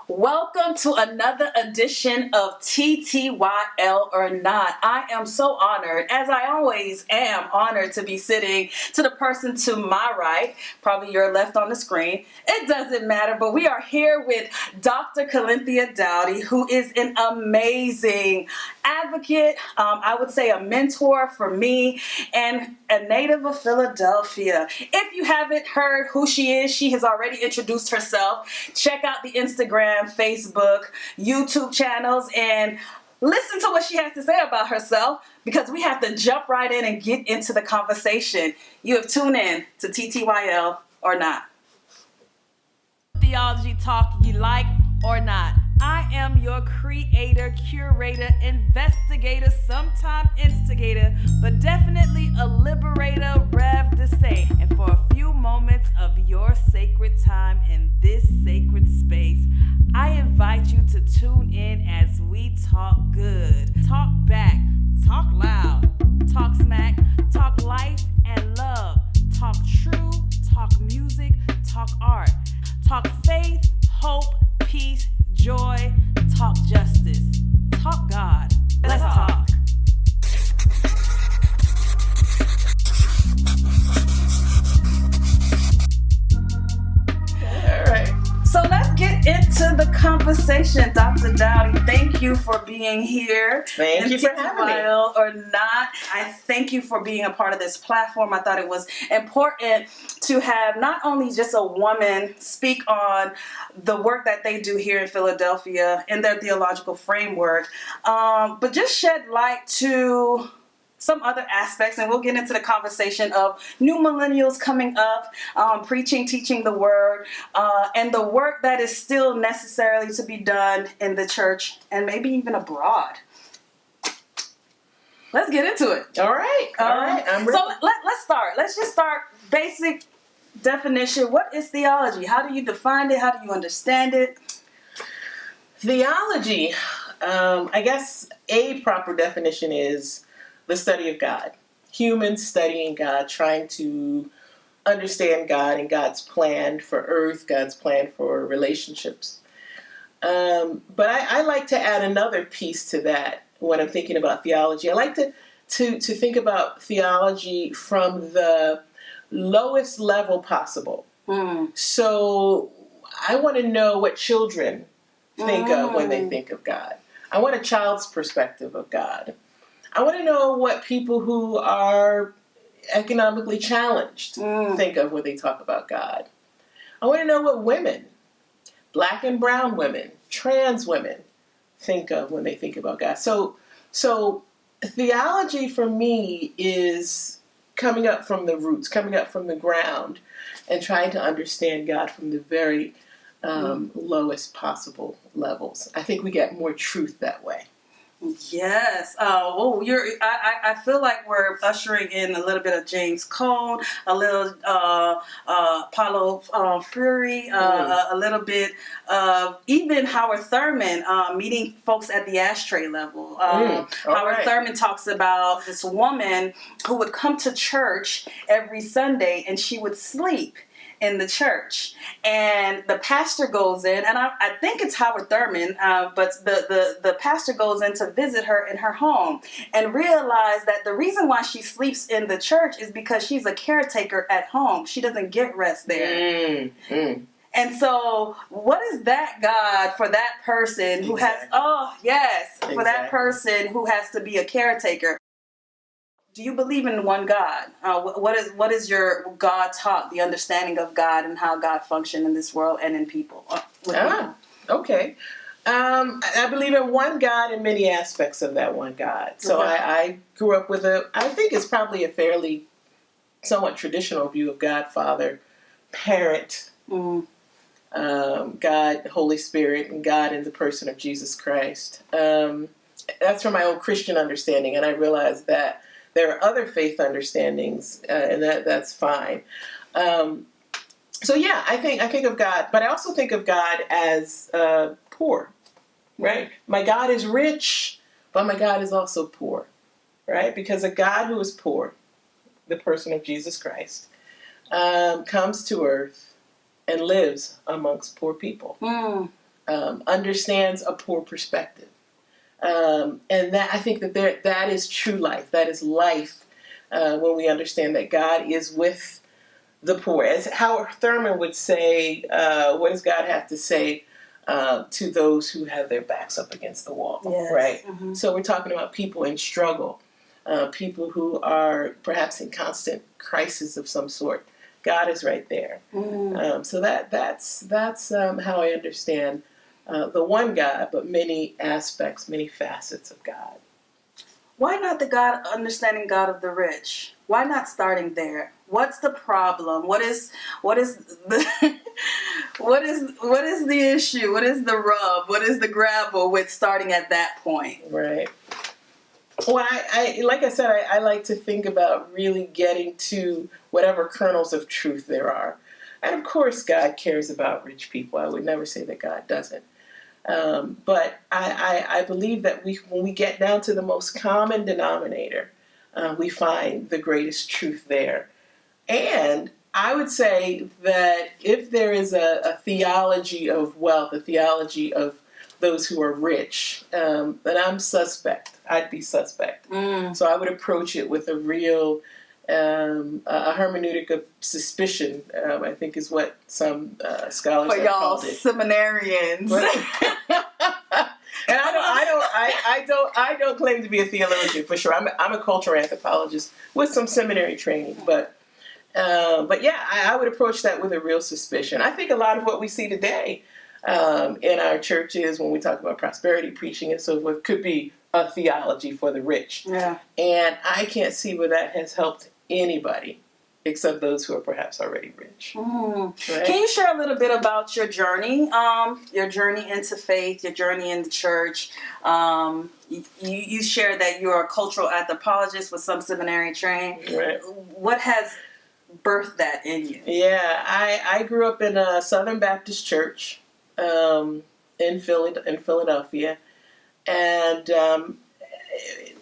Welcome to another edition of TTYL or Not. I am so honored, as I always am honored, to be sitting to the person to my right, probably your left on the screen. It doesn't matter, but we are here with Dr. Calinthia Dowdy, who is an amazing advocate, I would say a mentor for me, and a native of Philadelphia. If you haven't heard who she is, she has already introduced herself. Check out the Instagram, Facebook, YouTube channels, and listen to what she has to say about herself, because we have to jump right in and get into the conversation. You have tuned in to TTYL or Not. Theology talk you like or not. I am your creator, curator, investigator, sometime instigator, but definitely a liberator, Rev to say. And for a few moments of your sacred time in this sacred space, I invite you to tune in as we talk good, talk back, talk loud, talk smack, talk life and love, talk true, talk music, talk art, talk faith, hope, peace, joy, talk justice, talk God. Let's talk. All right. So let's get into the conversation, Dr. Dowdy. Thank you for being here. Thank you for having me. Or not. I thank you for being a part of this platform. I thought it was important to have not only just a woman speak on the work that they do here in Philadelphia in their theological framework, but just shed light to some other aspects, and we'll get into the conversation of new millennials coming up, preaching, teaching the word, and the work that is still necessarily to be done in the church and maybe even abroad. Let's get into it. All right. I'm ready. So let's start. Let's just start basic definition. What is theology? How do you define it? How do you understand it? Theology, I guess a proper definition is the study of God. Humans studying God, trying to understand God and God's plan for earth, God's plan for relationships. But I like to add another piece to that when I'm thinking about theology. I like to think about theology from the lowest level possible. So I want to know what children think of when they think of God. I want a child's perspective of God. I want to know what people who are economically challenged think of when they talk about God. I want to know what women, black and brown women, trans women, think of when they think about God. So theology for me is coming up from the roots, coming up from the ground, and trying to understand God from the very lowest possible levels. I think we get more truth that way. Yes. I feel like we're ushering in a little bit of James Cone, a little Paulo Freire, a little bit of even Howard Thurman, meeting folks at the ashtray level. Howard Thurman talks about this woman who would come to church every Sunday and she would sleep in the church, and the pastor goes in, and I think it's Howard Thurman, but the pastor goes in to visit her in her home and realize that the reason why she sleeps in the church is because she's a caretaker at home. She doesn't get rest there. And so what is that God for that person who has, for that person who has to be a caretaker? Do you believe in one God? What is your God talk, the understanding of God and how God functions in this world and in people? Okay. I believe in one God and many aspects of that one God. So I grew up with I think it's probably a fairly somewhat traditional view of God, Father, Parent, God, Holy Spirit, and God in the person of Jesus Christ. That's from my own Christian understanding, and I realized that there are other faith understandings, and that's fine. So yeah, I think of God, but I also think of God as poor, right? My God is rich, but my God is also poor, right? Because a God who is poor, the person of Jesus Christ, comes to earth and lives amongst poor people. understands a poor perspective. And that I think that is true life. That is life when we understand that God is with the poor. As Howard Thurman would say, what does God have to say to those who have their backs up against the wall, yes. right? Mm-hmm. So we're talking about people in struggle, people who are perhaps in constant crisis of some sort. God is right there. Mm-hmm. So that's how I understand the one God, but many aspects, many facets of God. Why not the understanding God of the rich? Why not starting there? What's the problem? What is the what is the issue? What is the rub? What is the gravel with starting at that point? Right. Well, I like I said, I like to think about really getting to whatever kernels of truth there are. And of course, God cares about rich people. I would never say that God doesn't. But I believe that when we get down to the most common denominator, we find the greatest truth there. And I would say that if there is a theology of wealth, a theology of those who are rich, then I'm suspect. I'd be suspect. So I would approach it with a real a hermeneutic of suspicion, I think is what some scholars have called it. For y'all seminarians. And I don't claim to be a theologian for sure. I'm a cultural anthropologist with some seminary training, but yeah, I would approach that with a real suspicion. I think a lot of what we see today in our churches when we talk about prosperity preaching and so forth could be a theology for the rich. Yeah. And I can't see where that has helped anybody except those who are perhaps already rich. Right? Can you share a little bit about your journey into faith, your journey in the church? You shared that you're a cultural anthropologist with some seminary training. Right. What has birthed that in you? Yeah, I grew up in a Southern Baptist church in Philadelphia. And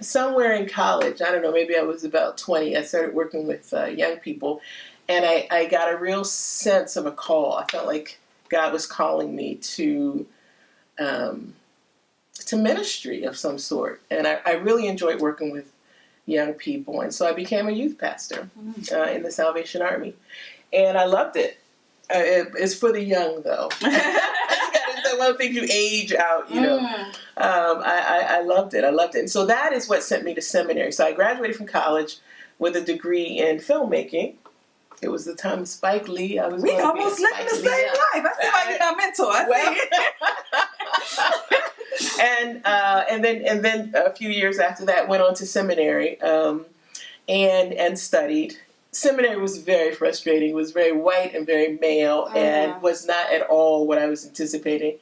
somewhere in college, I don't know, maybe I was about 20, I started working with young people, and I got a real sense of a call. I felt like God was calling me to ministry of some sort, and I really enjoyed working with young people, and so I became a youth pastor in the Salvation Army, and I loved it. It's for the young, though. I don't think you age out, you know. I loved it. And so that is what sent me to seminary. So I graduated from college with a degree in filmmaking. It was the time of Spike Lee. We almost living the same life. I see why you're my mentor. And then a few years after that, went on to seminary and studied. Seminary was very frustrating. It was very white and very male, and was not at all what I was anticipating.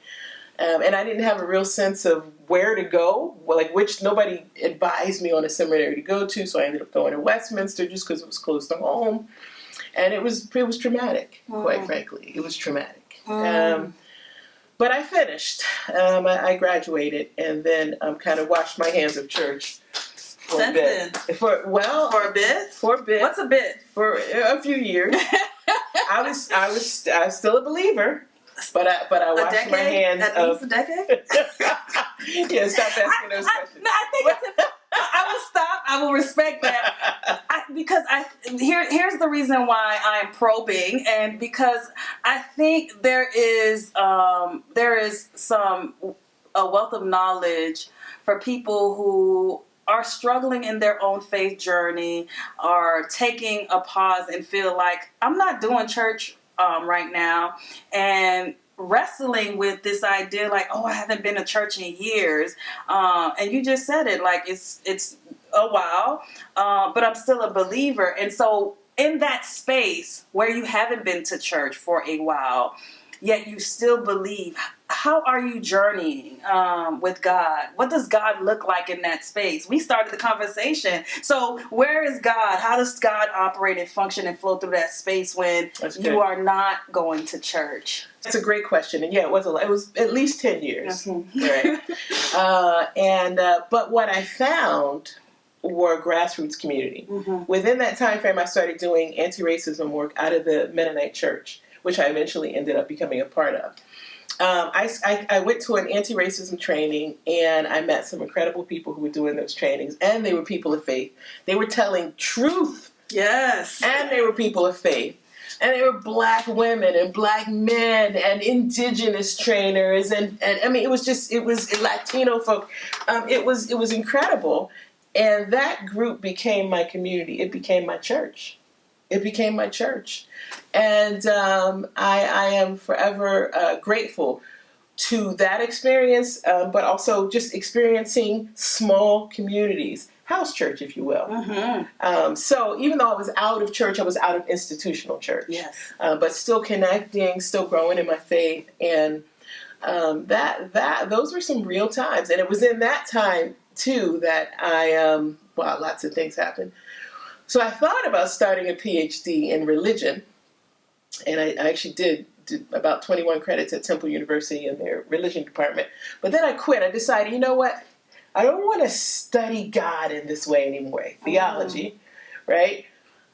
And I didn't have a real sense of where to go, which nobody advised me on a seminary to go to. So I ended up going to Westminster just because it was close to home, and it was traumatic. Quite frankly, it was traumatic. But I finished. I graduated, and then kind of washed my hands of church. For a bit. For a bit. What's a bit? For a few years. I was still a believer, but I washed my hands. At least a decade. Yeah, stop asking those questions. No, I think I will stop. I will respect that because here's the reason why I'm probing, and because I think there is a wealth of knowledge for people who are struggling in their own faith journey, are taking a pause and feel like, I'm not doing church right now, and wrestling with this idea like, I haven't been to church in years, and you just said it, like it's a while, but I'm still a believer. And so in that space where you haven't been to church for a while, yet you still believe, how are you journeying with God? What does God look like in that space? We started the conversation. So where is God? How does God operate and function and flow through that space when you are not going to church? That's a great question. And yeah, it was at least 10 years. Right. But what I found were a grassroots community. Within that time frame, I started doing anti-racism work out of the Mennonite church, which I eventually ended up becoming a part of. I went to an anti-racism training, and I met some incredible people who were doing those trainings, and they were people of faith. They were telling truth. Yes. And they were people of faith. And they were black women and black men and indigenous trainers. And I mean, it was Latino folk. It was incredible. And that group became my community. It became my church. It became my church. And I am forever grateful to that experience, but also just experiencing small communities, house church, if you will. Mm-hmm. So even though I was out of church, I was out of institutional church. Yes. But still connecting, still growing in my faith, and those were some real times. And it was in that time too that lots of things happened. So I thought about starting a PhD in religion, and I actually did about 21 credits at Temple University in their religion department. But then I quit. I decided, you know what? I don't want to study God in this way anymore, theology, right?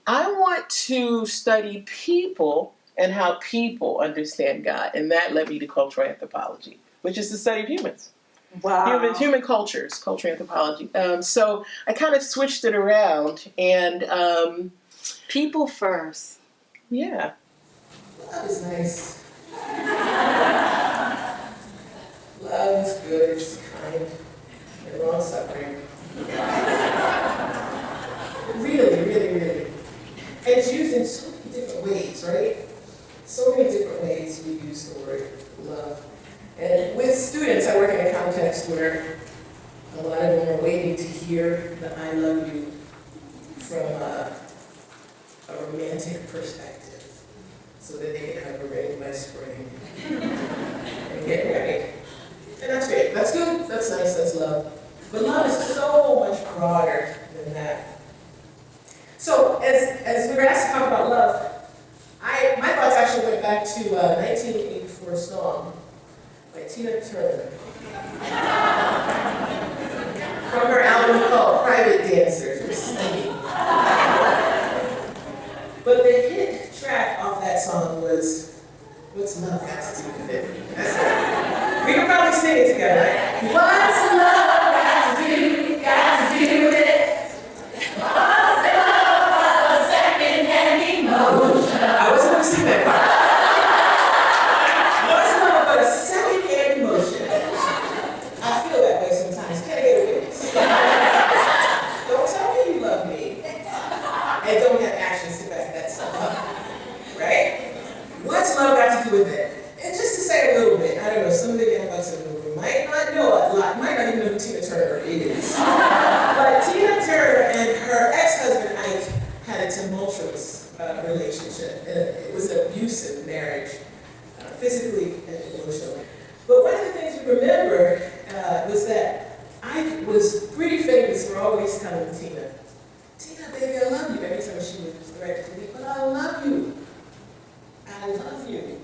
I want to study people and how people understand God. And that led me to cultural anthropology, which is the study of humans. Wow. Human cultures, cultural anthropology. So I kind of switched it around, and people first. Yeah. Love is nice. Love is good, it's kind, and long suffering. Really, really, really. And it's used in so many different ways, right? So many different ways we use the word love. And with students, I work in a context where a lot of them are waiting to hear the I love you from a romantic perspective, so that they can have a rain by spring and get married. And that's great. That's good. That's nice. That's love. But love is so much broader than that. So as we were asked to talk about love, my thoughts actually went back to a 1984 song by Tina Turner from her album called Private Dancers, or Singing. But the hit track off that song was What's Love Got to Do with It? We could probably sing it together, right? What's love got to do with it? What's love but a second-hand emotion? I wasn't going to sing that part. What's love but a second-hand emotion? I feel that way sometimes. Can I get a witness? Don't tell me you love me. And don't have actions to back that stuff up. Right? What's love got to do with it? And just to say a little bit, I don't know, some of the young bucks in the room might not know a lot, might not even know who Tina Turner is. But Tina Turner and her ex-husband Ike had a tumultuous relationship. It was an abusive marriage, physically and emotionally. But one of the things we remember was that Ike was pretty famous for always telling Tina, baby, I love you. Every time she was ready to leave, but I love you. I love you.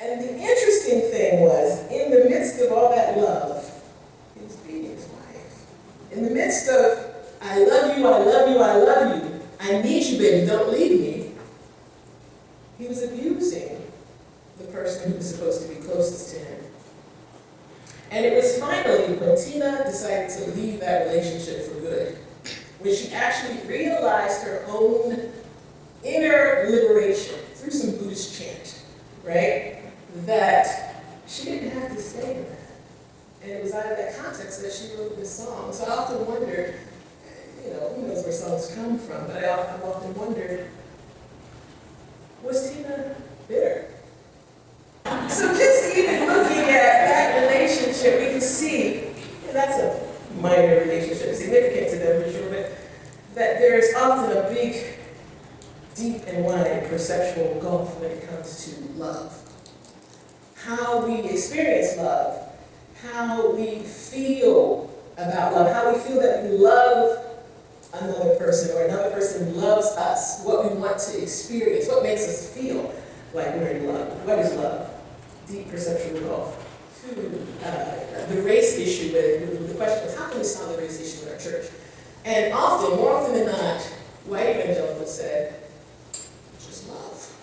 And the interesting thing was, in the midst of all that love, he was beating his wife. In the midst of, I love you, I love you, I love you, I need you, baby, don't leave me, he was abusing the person who was supposed to be closest to him. And it was finally when Tina decided to leave that relationship for good, when she actually realized her own inner liberation through some Buddhist chant, right? That she didn't have to stay in that. And it was out of that context that she wrote this song. So I often wondered, who knows where songs come from, but I've often wondered, was Tina bitter? So just even looking at that relationship, we can see, and that's a minor relationship, significant to them for sure, but that there's often a big, deep and wide perceptual gulf when it comes to love. How we experience love, how we feel about love, how we feel that we love another person or another person loves us, what we want to experience, what makes us feel like we're in love. What is love? Deep perceptual gulf. The race issue, the question is, how can we solve the race issue in our church? And often, more often than not, white evangelicals said, just love.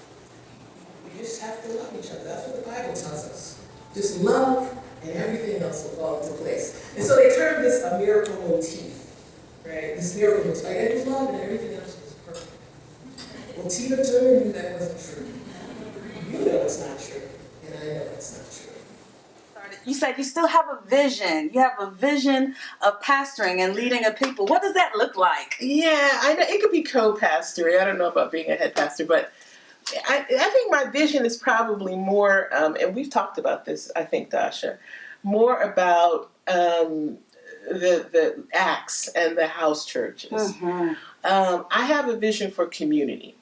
We just have to love each other. That's what the Bible tells us. Just love, and everything else will fall into place. And so they termed this a miracle motif, right? This miracle motif. I just love, and everything else was perfect. Well, Tina Turner knew that wasn't true. You know it's not true, and I know it's not true. You said you still have a vision. You have a vision of pastoring and leading a people. What does that look like? Yeah, I know it could be co-pastoring. I don't know about being a head pastor, but I think my vision is probably more, and we've talked about this, I think, Dasha, more about the Acts and the house churches. Mm-hmm. I have a vision for community,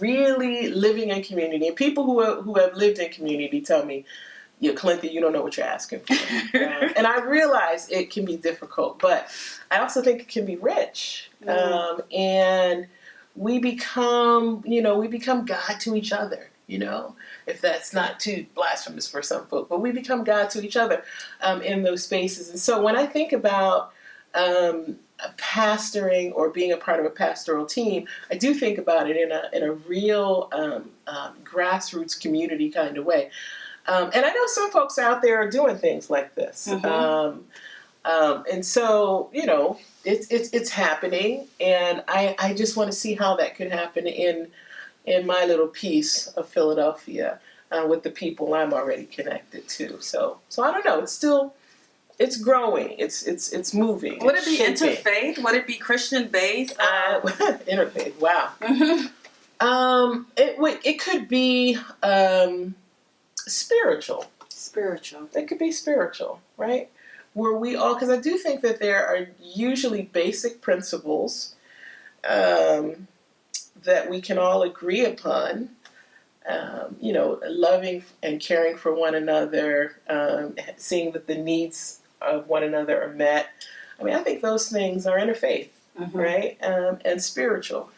really living in community. And people who have lived in community tell me, Clinton, you don't know what you're asking for. And I realize it can be difficult, but I also think it can be rich. And we become God to each other, if that's not too blasphemous for some folk, but we become God to each other in those spaces. And so when I think about pastoring or being a part of a pastoral team, I do think about it in a real grassroots community kind of way. And I know some folks out there are doing things like this. Mm-hmm. And so, it's happening, and I just want to see how that could happen in my little piece of Philadelphia with the people I'm already connected to. So I don't know. It's growing. It's moving. Would it be interfaith? Would it be Christian based? Interfaith. Wow. Mm-hmm. It could be spiritual. It could be spiritual, right? Where we all, because I do think that there are usually basic principles that we can all agree upon. Loving and caring for one another, seeing that the needs of one another are met. I mean, I think those things are interfaith, mm-hmm. right? And spiritual.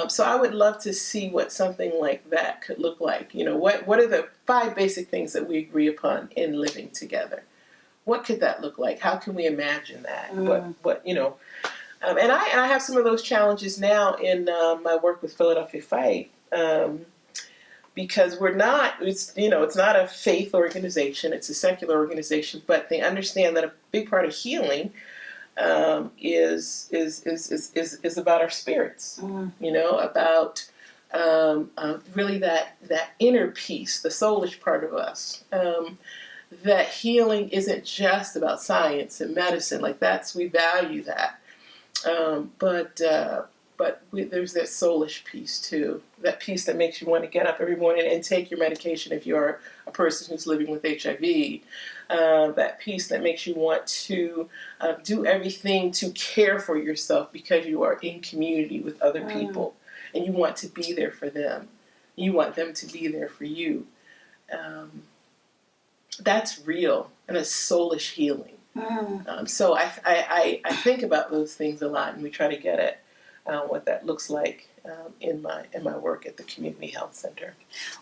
So I would love to see what something like that could look like. What are the 5 basic things that we agree upon in living together? What could that look like? How can we imagine that? And I have some of those challenges now in my work with Philadelphia Fight, because it's not a faith organization, it's a secular organization, but they understand that a big part of healing is about our spirits, about really that inner peace, the soulish part of us. That healing isn't just about science and medicine, we value that, but there's that soulish piece too, that piece that makes you want to get up every morning and take your medication if you're a person who's living with HIV. That piece that makes you want to do everything to care for yourself because you are in community with other people and you want to be there for them. You want them to be there for you. That's real, and it's soulish healing. So I think about those things a lot, and we try to get at what that looks like in my work at the Community Health Center.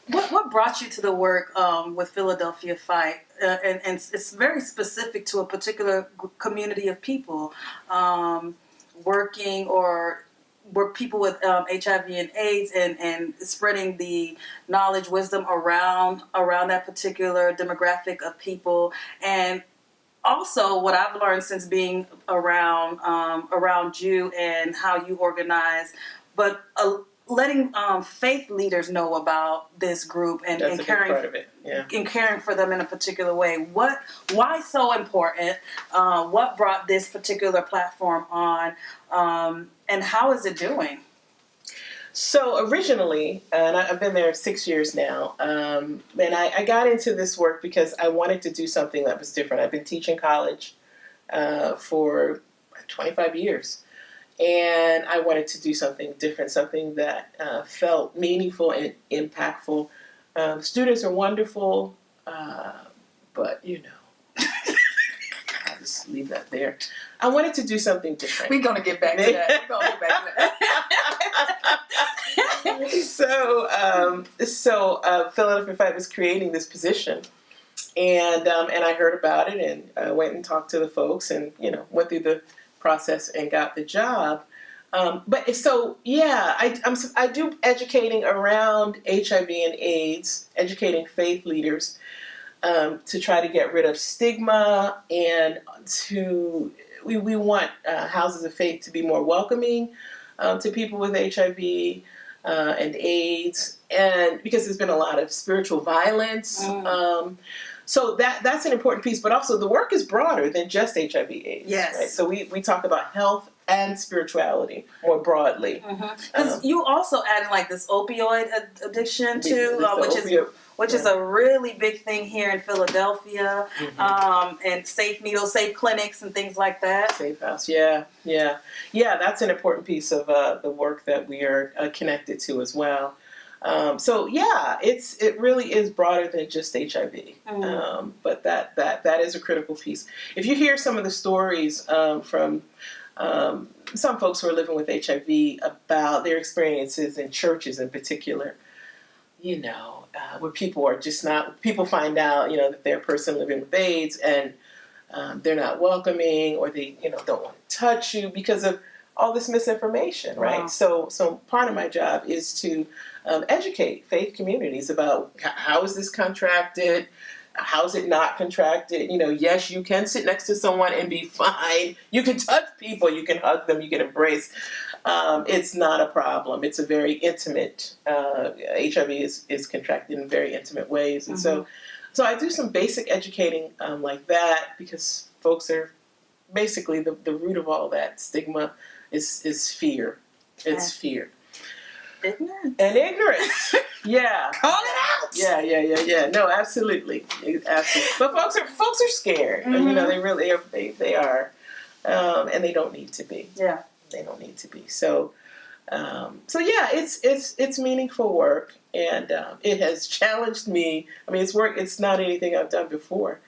What brought you to the work with Philadelphia Fight? And it's very specific to a particular community of people working or were people with HIV and AIDS and spreading the knowledge, wisdom around that particular demographic of people. And also what I've learned since being around you and how you organize, but letting faith leaders know about this group and caring, part of it. Yeah. And caring for them in a particular way. Why so important? What brought this particular platform on? And how is it doing? So originally, and I've been there 6 years now, and I got into this work because I wanted to do something that was different. I've been teaching college for 25 years, and I wanted to do something different, something that felt meaningful and impactful. Students are wonderful, but I'll just leave that there. I wanted to do something different. We're going to get back to that. So Philadelphia Fight was creating this position, and I heard about it, and I went and talked to the folks, and went through the process and got the job. I do educating around HIV and AIDS, educating faith leaders. to try to get rid of stigma, and we want houses of faith to be more welcoming to people with HIV and AIDS, and because there's been a lot of spiritual violence. So that's an important piece, but also the work is broader than just HIV/AIDS. Yes. Right? So we talk about health and spirituality more broadly. Because you also added like this opioid addiction too, which is a really big thing here in Philadelphia, and safe needles, safe clinics, and things like that. Safe house, yeah. That's an important piece of the work that we are connected to as well. It really is broader than just HIV, but that is a critical piece. If you hear some of the stories from some folks who are living with HIV about their experiences in churches in particular, where people are just not, people find out, that they're a person living with AIDS and they're not welcoming, or they, don't want to touch you because of all this misinformation, right? Wow. So part of my job is to educate faith communities about how is this contracted, how is it not contracted. Yes, you can sit next to someone and be fine. You can touch people, you can hug them, you can embrace. It's not a problem. It's a very intimate, HIV is contracted in very intimate ways. And so I do some basic educating like that, because folks are basically the root of all that stigma is fear. It's fear. Ignorance. And ignorance. Yeah. Call it out. Yeah. No, absolutely. But folks are scared. They really are. They are. And they don't need to be. Yeah. They don't need to be. So it's meaningful work, and it has challenged me. I mean, it's work. It's not anything I've done before.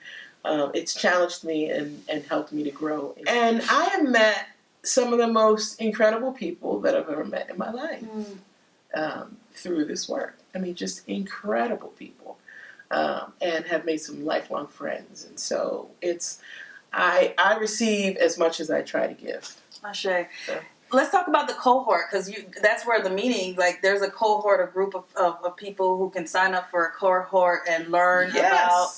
It's challenged me and helped me to grow. And I have met some of the most incredible people that I've ever met in my life through this work. I mean, just incredible people, and have made some lifelong friends. And so I receive as much as I try to give. Ashe. Let's talk about the cohort, because that's where the meeting, like there's a cohort, a group of people who can sign up for a cohort and learn about.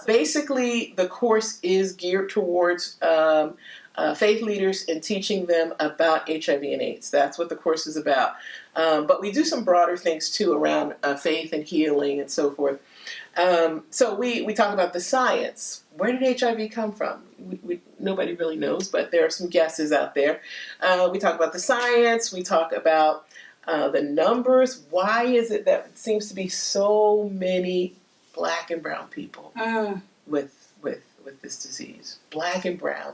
Basically, the course is geared towards faith leaders and teaching them about HIV and AIDS. That's what the course is about. But we do some broader things too around faith and healing and so forth. So we talk about the science. Where did HIV come from? Nobody really knows, but there are some guesses out there. We talk about the science. We talk about the numbers. Why is it that it seems to be so many Black and brown people with this disease? Black and brown.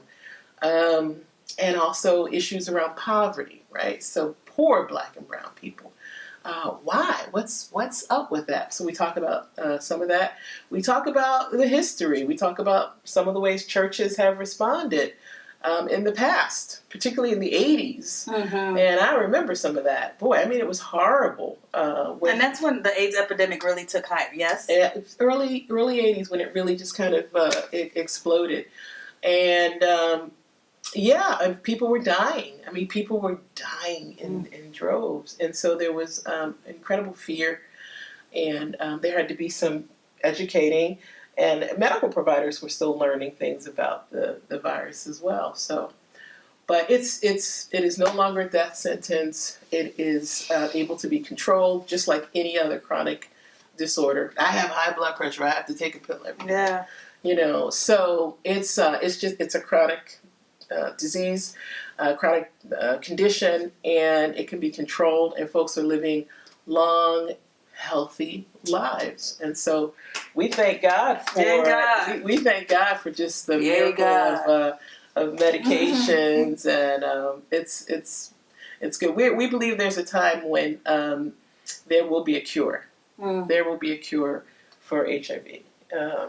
And also issues around poverty, right? So poor Black and brown people. Why? What's up with that? So we talk about some of that. We talk about the history. We talk about some of the ways churches have responded in the past, particularly in the 80s. And I remember some of that. Boy, I mean, it was horrible. And that's when the AIDS epidemic really took height, yes? Early 80s, when it really just kind of it exploded. And and people were dying. I mean, people were dying in droves. And so there was incredible fear, and there had to be some educating, and medical providers were still learning things about the virus as well. So, but it is no longer a death sentence. It is able to be controlled, just like any other chronic disorder. I have high blood pressure. I have to take a pill every day. Yeah. So it's a chronic disease, chronic condition, and it can be controlled, and folks are living long, healthy lives. And so we thank God for we thank God for just the miracle of medications, and it's good. We believe there's a time when there will be a cure. There will be a cure for HIV.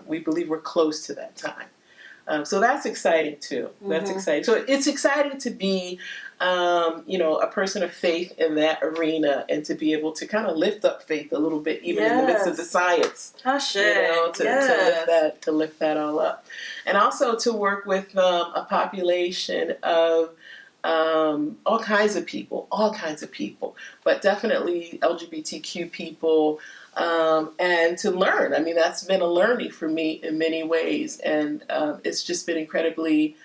We believe we're close to that time. So that's exciting too. That's exciting. So it's exciting to be, a person of faith in that arena, and to be able to kind of lift up faith a little bit, even in the midst of the science. To lift that all up, and also to work with a population of all kinds of people, but definitely LGBTQ people, and to learn. I mean, that's been a learning for me in many ways, and it's just been incredibly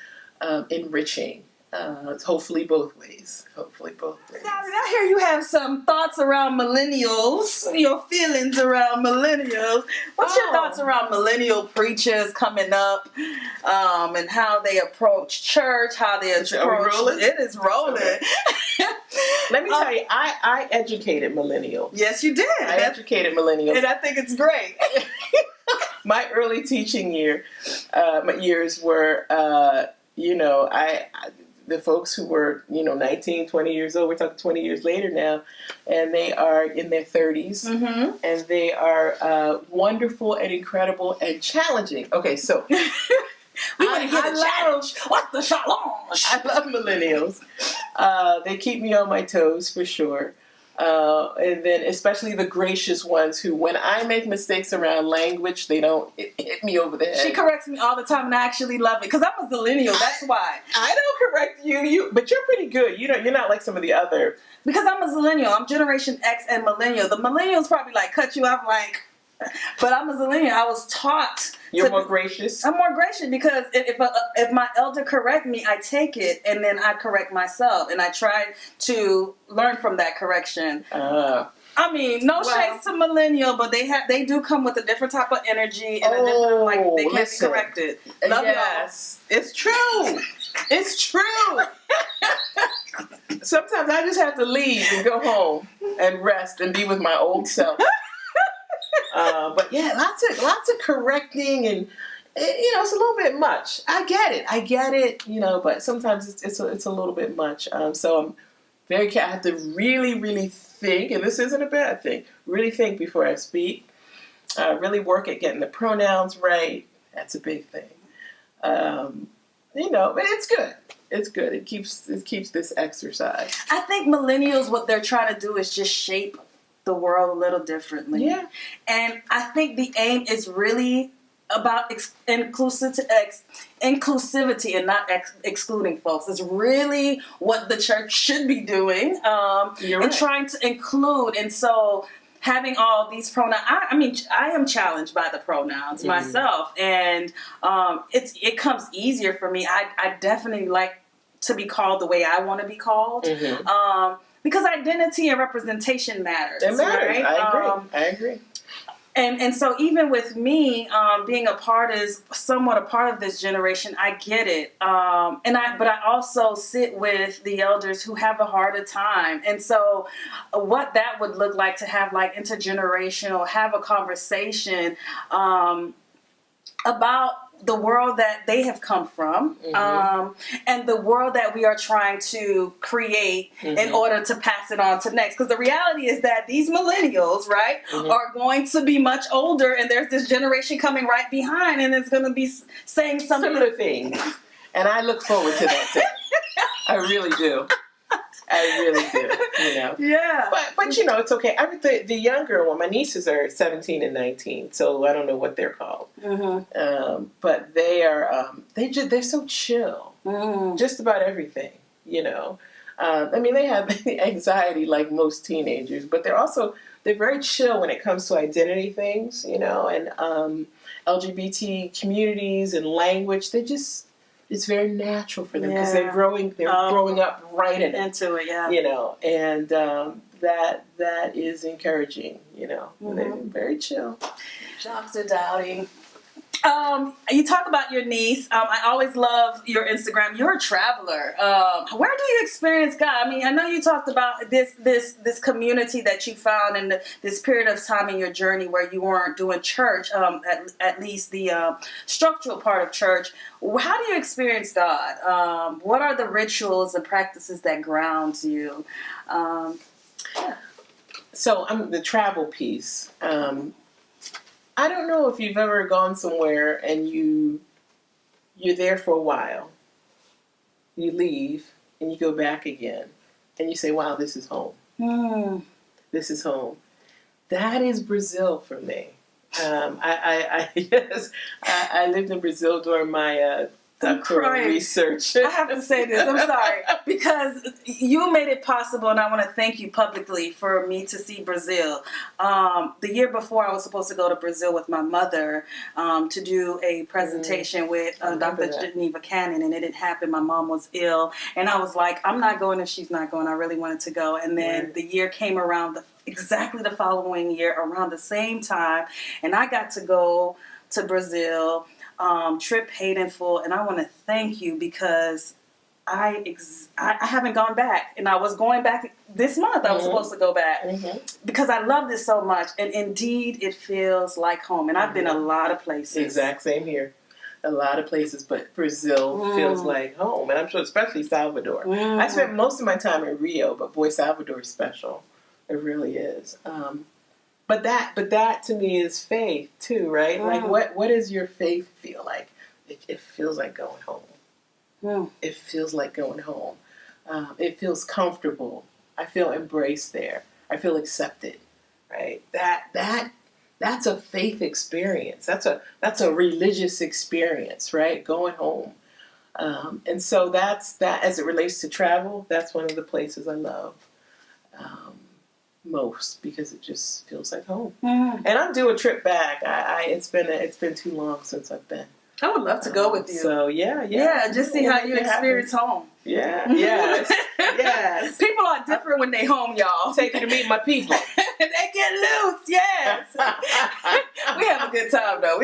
enriching. It's hopefully both ways. Hopefully both ways. Now, I hear you have some thoughts around millennials, your feelings around millennials. What's your thoughts around millennial preachers coming up, and how they approach church, how they approach... Are we rolling? It is rolling. Okay. Let me tell you, I educated millennials. Yes, you did. I educated millennials. And I think it's great. My early teaching years were, the folks who were, 19, 20 years old, we're talking 20 years later now, and they are in their 30s, Mm-hmm. and they are wonderful and incredible and challenging. Okay, so We want to hear the challenge. What's the challenge? I love millennials. They keep me on my toes for sure. And then especially the gracious ones who, when I make mistakes around language, they don't hit me over the head. She corrects me all the time, and I actually love it because I'm a millennial. That's why. I don't correct you, but you're pretty good. You're not like some of the other. Because I'm a millennial. I'm Generation X and millennial. The millennials probably cut you off but I'm a millennial. I was taught. You're more gracious. I'm more gracious because if my elder correct me, I take it and then I correct myself, and I try to learn from that correction. I mean, no shades to millennial, but they do come with a different type of energy and a different they can't be corrected. Love yes, it's true. It's true. Sometimes I just have to leave and go home and rest and be with my old self. But yeah, lots of correcting, and it's a little bit much. I get it, but sometimes it's a little bit much. So I'm very careful. I have to really, really think, and this isn't a bad thing. Really think before I speak. Really work at getting the pronouns right. That's a big thing. But it's good. It's good. It keeps this exercise. I think millennials, what they're trying to do is just shape the world a little differently. Yeah. And I think the aim is really about inclusivity and not excluding folks. It's really what the church should be doing, and trying to include. And so having all these pronouns, I am challenged by the pronouns myself, and it comes easier for me. I definitely like to be called the way I want to be called. Mm-hmm. Because identity and representation matters. It matters. Right? I agree. And so even with me being somewhat a part of this generation, I get it. But I also sit with the elders who have a harder time. And so what that would look like to have intergenerational, have a conversation about the world that they have come from, and the world that we are trying to create in order to pass it on to next. Because the reality is that these millennials, right, are going to be much older, and there's this generation coming right behind, and it's going to be saying similar things. And I look forward to that day. I really do. I really do, Yeah. But it's okay. The younger one, my nieces are 17 and 19, so I don't know what they're called. Mm-hmm. But they are, they're so chill. Mm. Just about everything, They have anxiety like most teenagers, but they're very chill when it comes to identity things, and LGBT communities and language. It's very natural for them because they're growing up right into it, yeah. And that is encouraging, They're very chill. Dr. Dowdy. You talk about your niece. I always love your Instagram. You're a traveler. Where do you experience God? I know you talked about this community that you found in this period of time in your journey where you weren't doing church, at least the structural part of church. How do you experience God? What are the rituals and practices that ground you? So the travel piece. I don't know if you've ever gone somewhere and you're there for a while. You leave and you go back again and you say, wow, this is home. This is home. That is Brazil for me. I lived in Brazil during my I'm crying. Research. I have to say this. I'm sorry. Because you made it possible, and I want to thank you publicly for me to see Brazil. The year before, I was supposed to go to Brazil with my mother to do a presentation with Dr. Geneva Cannon, and it didn't happen. My mom was ill, and I was like, I'm not going if she's not going. I really wanted to go. And then the year came around, exactly the following year, around the same time, and I got to go to Brazil. Trip paid in full, and I want to thank you because I haven't gone back, and I was going back this month. I was supposed to go back because I love this so much, and indeed it feels like home. And I've been a lot of places. Exact same here, a lot of places, but Brazil feels like home, and I'm sure especially Salvador. I spent most of my time in Rio, but boy, Salvador is special. It really is. But that to me is faith too, right? Like what does your faith feel like? It feels like going home. It feels like going home. It feels comfortable. I feel embraced there. I feel accepted, right? That's a faith experience. That's a religious experience, right? Going home. And so that's that as it relates to travel. That's one of the places I love. Most because it just feels like home, and I'm due a trip back. It's been too long since I've been. I would love to go with you. So yeah. Just see how you experience home. Yes. People are different when they home, y'all. Take you to meet my people. They get loose. Yes. We have a good time though.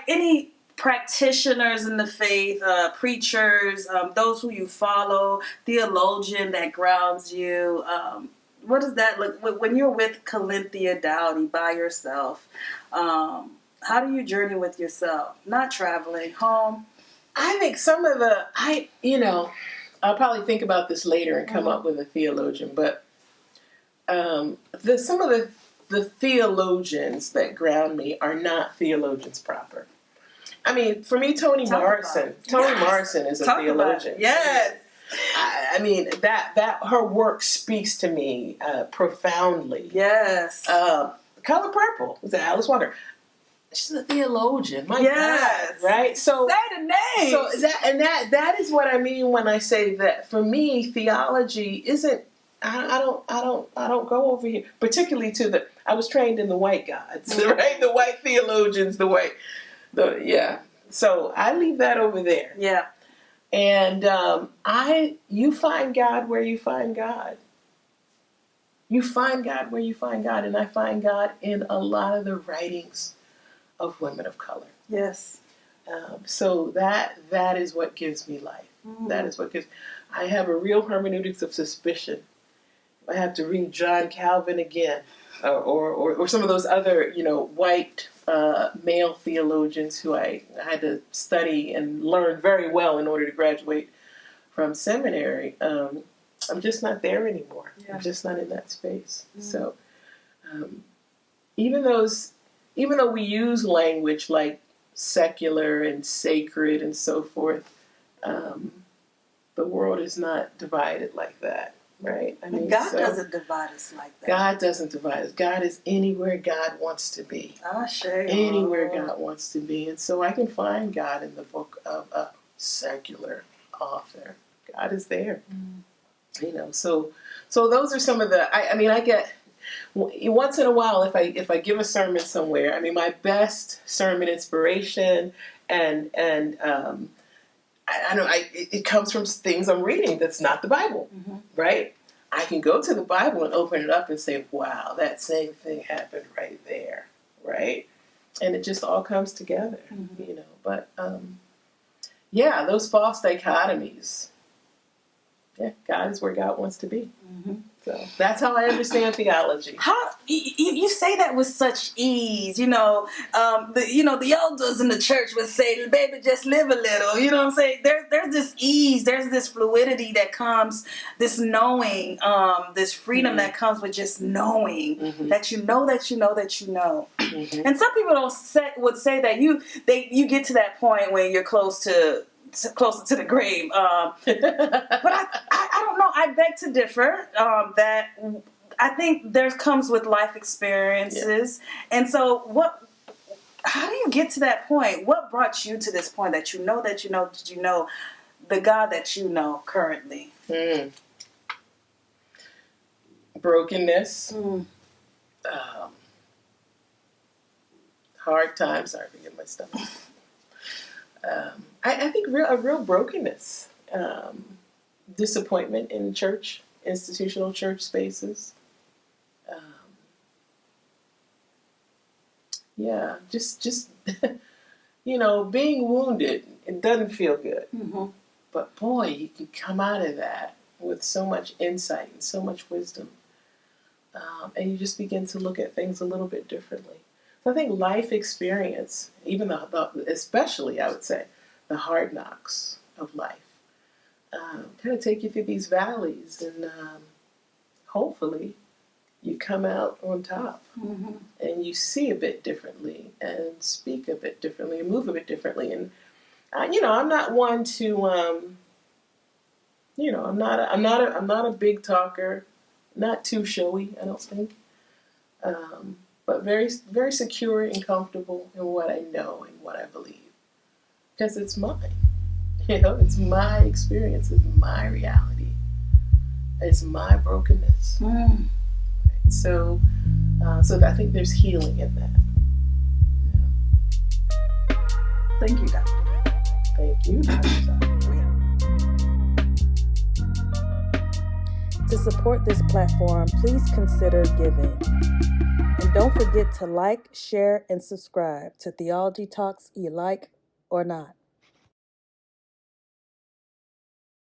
Any practitioners in the faith, preachers, those who you follow, theologian that grounds you. What does that look when you're with Calinthia Dowdy by yourself? How do you journey with yourself? Not traveling, home. I think I'll probably think about this later and come up with a theologian, but some of the theologians that ground me are not theologians proper. I mean, for me, Toni Morrison is a theologian. Yes. I mean, that her work speaks to me profoundly. Yes. Color Purple was Alice Walker. She's a theologian. My God, right? So say the name. So that is what I mean when I say that for me, theology isn't. I don't go over here, particularly to I was trained in the white gods, right? The white theologians, So I leave that over there. Yeah. And you find God where you find God. You find God where you find God, and I find God in a lot of the writings of women of color. Yes. So that is what gives me life. That is what gives. I have a real hermeneutics of suspicion. I have to read John Calvin again, or some of those other white male theologians who I had to study and learn very well in order to graduate from seminary. I'm just not there anymore. Yeah. I'm just not in that space. So even though we use language like secular and sacred and so forth, the world is not divided like that. Right? I mean, God doesn't divide us like that. God doesn't divide us. God is anywhere God wants to be. Anywhere God wants to be. And so I can find God in the book of a secular author. God is there. So those are some of the, I get, once in a while, if I give a sermon somewhere, my best sermon inspiration and it comes from things I'm reading that's not the Bible, right? I can go to the Bible and open it up and say, wow, that same thing happened right there, right? And it just all comes together, But, those false dichotomies. Yeah, God is where God wants to be. So that's how I understand theology. How you say that with such ease, the elders in the church would say, "Baby, just live a little." You know what I'm saying? There's this ease, there's this fluidity that comes, this knowing, this freedom that comes with just knowing that you know that you know that you know. And some people would say that you get to that point when you're closer to the grave. But I don't know. I beg to differ. That I think there comes with life experiences. And so how do you get to that point, what brought you to this point that you know the God that you know currently? Brokenness. Hard times. Sorry, forget my stomach. I think a real brokenness. Disappointment in church, institutional church spaces. Just being wounded, it doesn't feel good. Mm-hmm. But boy, you can come out of that with so much insight and so much wisdom. And you just begin to look at things a little bit differently. So I think life experience, even especially I would say, the hard knocks of life, kind of take you through these valleys, and hopefully you come out on top, and you see a bit differently, and speak a bit differently, and move a bit differently. And I'm not one to, I'm not a big talker, not too showy, I don't think, but very, very secure and comfortable in what I know and what I believe, because it's mine. It's my experience, it's my reality, it's my brokenness. So I think there's healing in that. Thank you, Doctor. Thank you, Dr. To support this platform, please consider giving. And don't forget to like, share, and subscribe to Theology Talks, you like or not.